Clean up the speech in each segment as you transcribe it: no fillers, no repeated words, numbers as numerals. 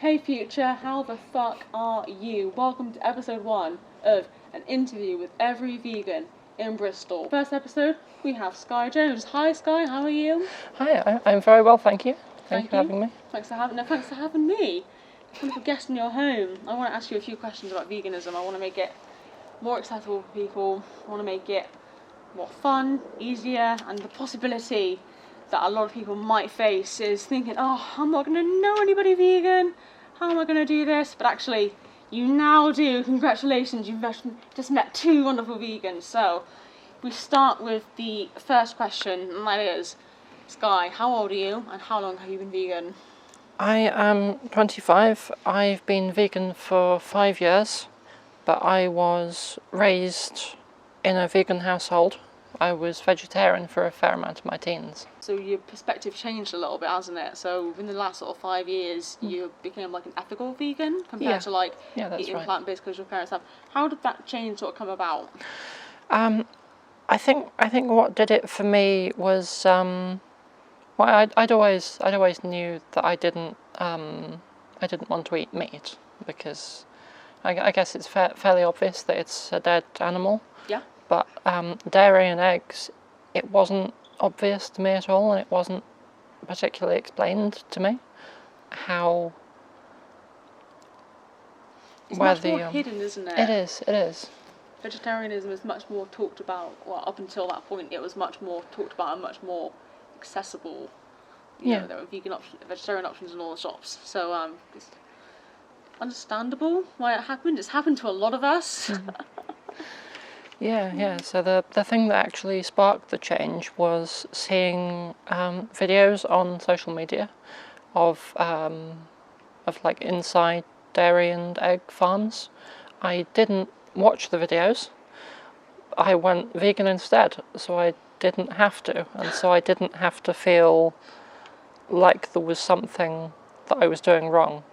Hey future, how the fuck are you? Welcome to episode 1 of an interview with every vegan in Bristol. First episode, we have Skye Jones. Hi Skye, how are you? Hi, I'm very well, thank you. Thank you for having me. Thanks for having me. Wonderful guest in your home. I want to ask you a few questions about veganism. I want to make it more accessible for people. I want to make it more fun, easier, and the possibility that a lot of people might face is thinking, oh, I'm not going to know anybody vegan. How am I going to do this? But actually, you now do. Congratulations, you've just met 2 wonderful vegans. So, we start with the first question, and that is, Skye, how old are you, and how long have you been vegan? I am 25. I've been vegan for 5 years, but I was raised in a vegan household. I was vegetarian for a fair amount of my teens. So your perspective changed a little bit, hasn't it? So in the last sort of 5 years, you became like an ethical vegan compared to like eating plant-based because your parents have. How did that change sort of come about? I think what did it for me was I'd always knew that I didn't want to eat meat because I guess it's fairly obvious that it's a dead animal. Yeah. But dairy and eggs, it wasn't obvious to me at all, and it wasn't particularly explained to me how. It's much more hidden, isn't it? It is. Vegetarianism is much more talked about. Well, up until that point, it was much more talked about and much more accessible. You know, there were vegetarian options in all the shops. So it's understandable why it happened. It's happened to a lot of us. Yeah. So the thing that actually sparked the change was seeing videos on social media of like inside dairy and egg farms. I didn't watch the videos. I went vegan instead, so I didn't have to, and so I didn't have to feel like there was something that I was doing wrong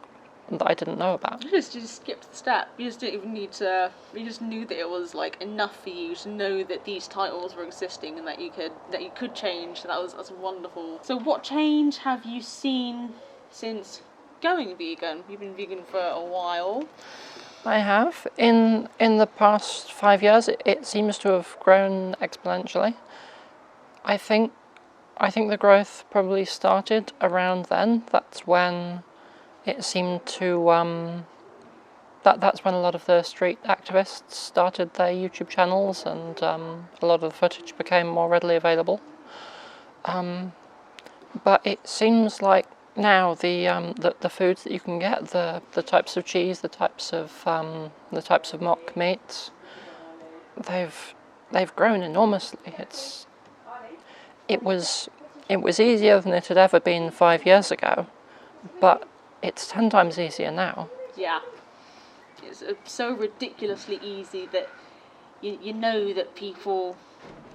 that I didn't know about. You just skipped the step. You just didn't even need to. You just knew that it was like enough for you to know that these titles were existing and that you could change. So that's wonderful. So what change have you seen since going vegan? You've been vegan for a while. I have. In the past 5 years, it seems to have grown exponentially. I think the growth probably started around then. That's when it seemed to that's when a lot of the street activists started their YouTube channels, and a lot of the footage became more readily available. But it seems like now the foods that you can get, the types of cheese, the types of mock meats, they've grown enormously. It was easier than it had ever been 5 years ago, but it's 10 times easier now. Yeah, it's so ridiculously easy that you know that people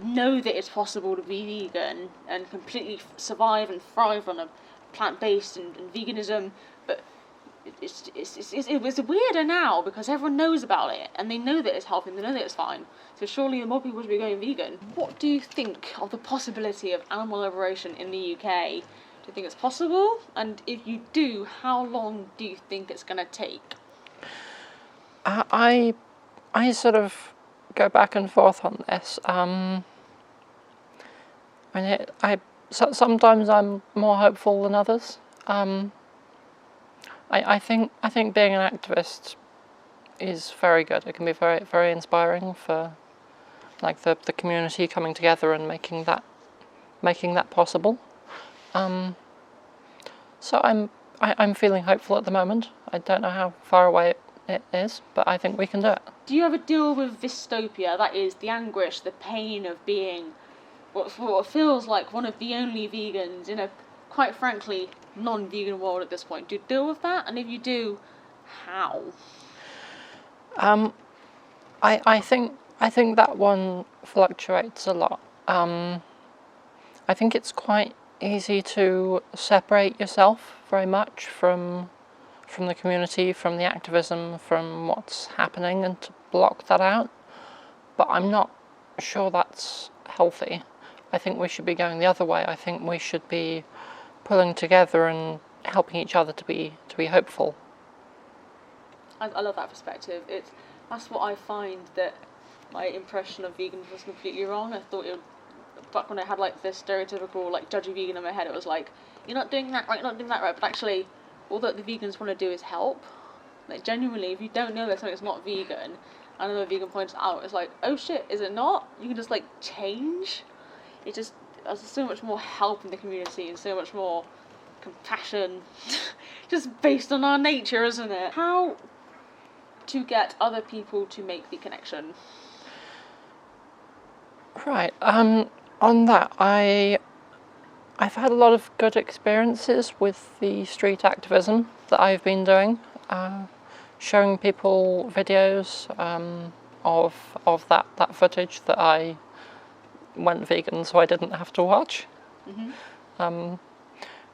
know that it's possible to be vegan and completely survive and thrive on a plant-based and veganism, but it's weirder now because everyone knows about it and they know that it's healthy and they know that it's fine. So surely more people should be going vegan. What do you think of the possibility of animal liberation in the UK? Do you think it's possible? And if you do, how long do you think it's going to take? I sort of go back and forth on this. Sometimes I'm more hopeful than others. I think being an activist is very good. It can be very, very inspiring for like the community coming together and making that possible. So I'm feeling hopeful at the moment. I don't know how far away it is, but I think we can do it. Do you ever deal with dystopia? That is the anguish, the pain of being what feels like one of the only vegans in a, quite frankly, non-vegan world at this point. Do you deal with that? And if you do, how? I think that one fluctuates a lot. I think it's quite easy to separate yourself very much from the community, from the activism, from what's happening, and to block that out. But I'm not sure that's healthy. I think we should be going the other way. I think we should be pulling together and helping each other to be hopeful. I love that perspective. That's what I find that my impression of vegans was completely wrong. I thought it would, back when I had like this stereotypical like judgy vegan in my head, it was like, you're not doing that right, you're not doing that right. But actually, all that the vegans want to do is help. Like genuinely, if you don't know that something's not vegan, and another vegan points it out, it's like, oh shit, is it not? You can just like change. It just, there's so much more help in the community and so much more compassion, just based on our nature, isn't it? How to get other people to make the connection? Right. On that, I've had a lot of good experiences with the street activism that I've been doing, showing people videos of that footage that I went vegan, so I didn't have to watch. Mm-hmm.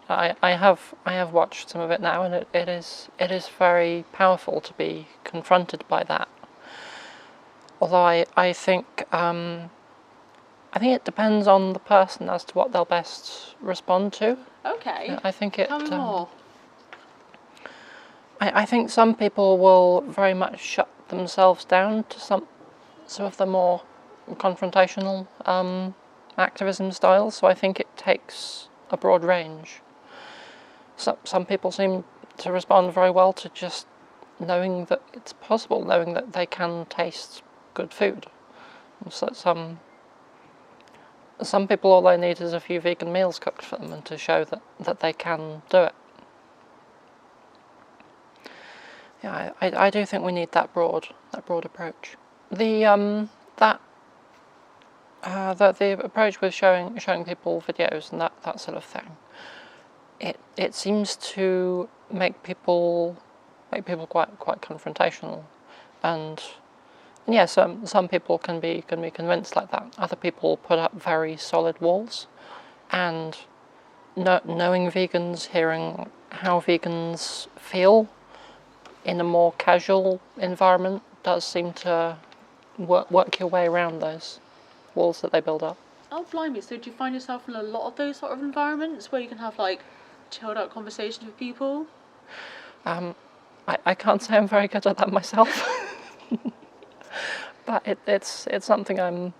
I have watched some of it now, and it is very powerful to be confronted by that. Although I think it depends on the person as to what they'll best respond to. Okay. I think it. Tell me more. I think some people will very much shut themselves down to some of the more confrontational activism styles. So I think it takes a broad range. Some people seem to respond very well to just knowing that it's possible, knowing that they can taste good food. So some people, all they need is a few vegan meals cooked for them, and to show that they can do it. Yeah, I do think we need that broad approach. The approach with showing people videos and that sort of thing. It seems to make people quite confrontational, and yeah, some people can be convinced like that. Other people put up very solid walls, and knowing vegans, hearing how vegans feel in a more casual environment does seem to work your way around those walls that they build up. Oh, blimey. So do you find yourself in a lot of those sort of environments where you can have like chilled out conversations with people? I can't say I'm very good at that myself. But it's something I'm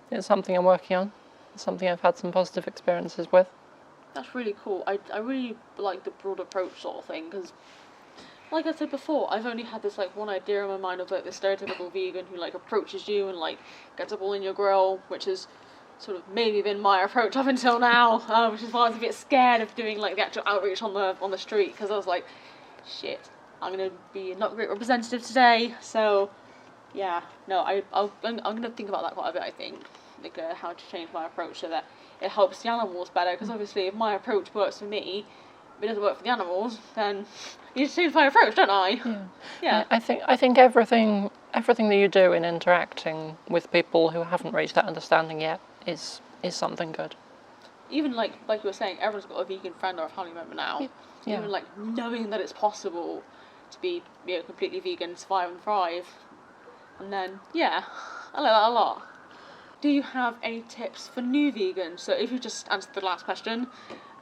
working on. It's something I've had some positive experiences with. That's really cool. I really like the broad approach sort of thing, because like I said before, I've only had this like one idea in my mind of like the stereotypical vegan who like approaches you and like gets up all in your grill, which has sort of maybe been my approach up until now, which is why I was a bit scared of doing like the actual outreach on the street, because I was like, shit, I'm gonna be not great representative today. So yeah, no, I'm gonna think about that quite a bit. I think like how to change my approach so that it helps the animals better, because obviously if my approach works for me, if it doesn't work for the animals, then you need to change my approach, don't I? Yeah. I think everything that you do in interacting with people who haven't reached that understanding yet is something good. Even like you were saying, everyone's got a vegan friend or a family member now. Yeah. Even like knowing that it's possible to be completely vegan, survive and thrive, and then yeah, I like that a lot. Do you have any tips for new vegans? So if you just answered the last question,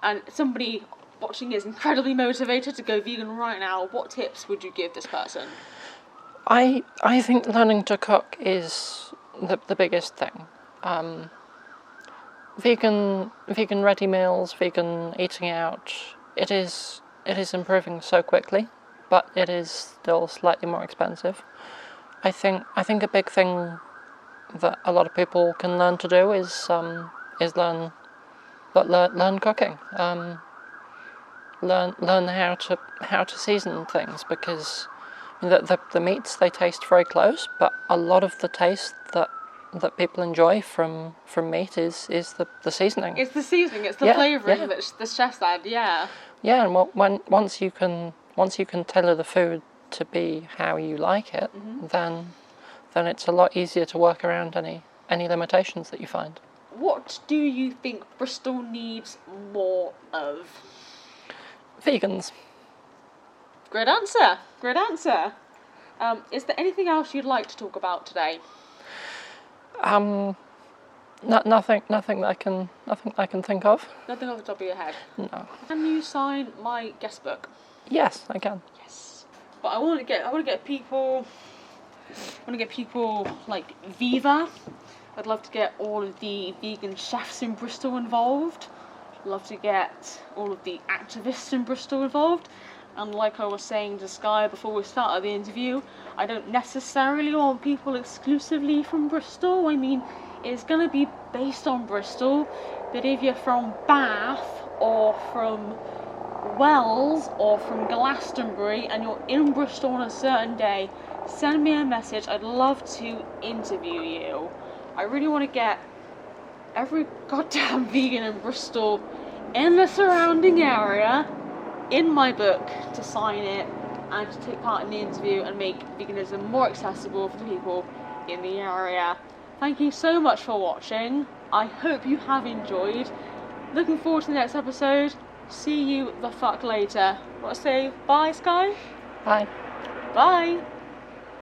and somebody watching is incredibly motivated to go vegan right now, what tips would you give this person? I think learning to cook is the biggest thing. Vegan ready meals, vegan eating out, it is improving so quickly, but it is still slightly more expensive. I think a big thing that a lot of people can learn to do is learn cooking. Learn how to season things, because the meats, they taste very close, but a lot of the taste that people enjoy from meat is the seasoning. It's the seasoning, it's the flavouring that the chefs add. Yeah, and once you can tailor the food to be how you like it, then it's a lot easier to work around any limitations that you find. What do you think Bristol needs more of? Vegans. Great answer. Is there anything else you'd like to talk about today? Nothing that I can think of. Nothing off the top of your head? No. Can you sign my guest book? Yes, I can. Yes. But I want to get people like Viva. I'd love to get all of the vegan chefs in Bristol involved. I'd love to get all of the activists in Bristol involved. And like I was saying to Skye before we started the interview, I don't necessarily want people exclusively from Bristol. I mean, it's going to be based on Bristol, but if you're from Bath or from Wells or from Glastonbury and you're in Bristol on a certain day, send me a message. I'd love to interview you. I really want to get every goddamn vegan in Bristol in the surrounding area in my book to sign it and to take part in the interview and make veganism more accessible for the people in the area. Thank you so much for watching. I hope you have enjoyed. Looking forward to the next episode. See you the fuck later. Want to say bye, Skye? Bye. Bye.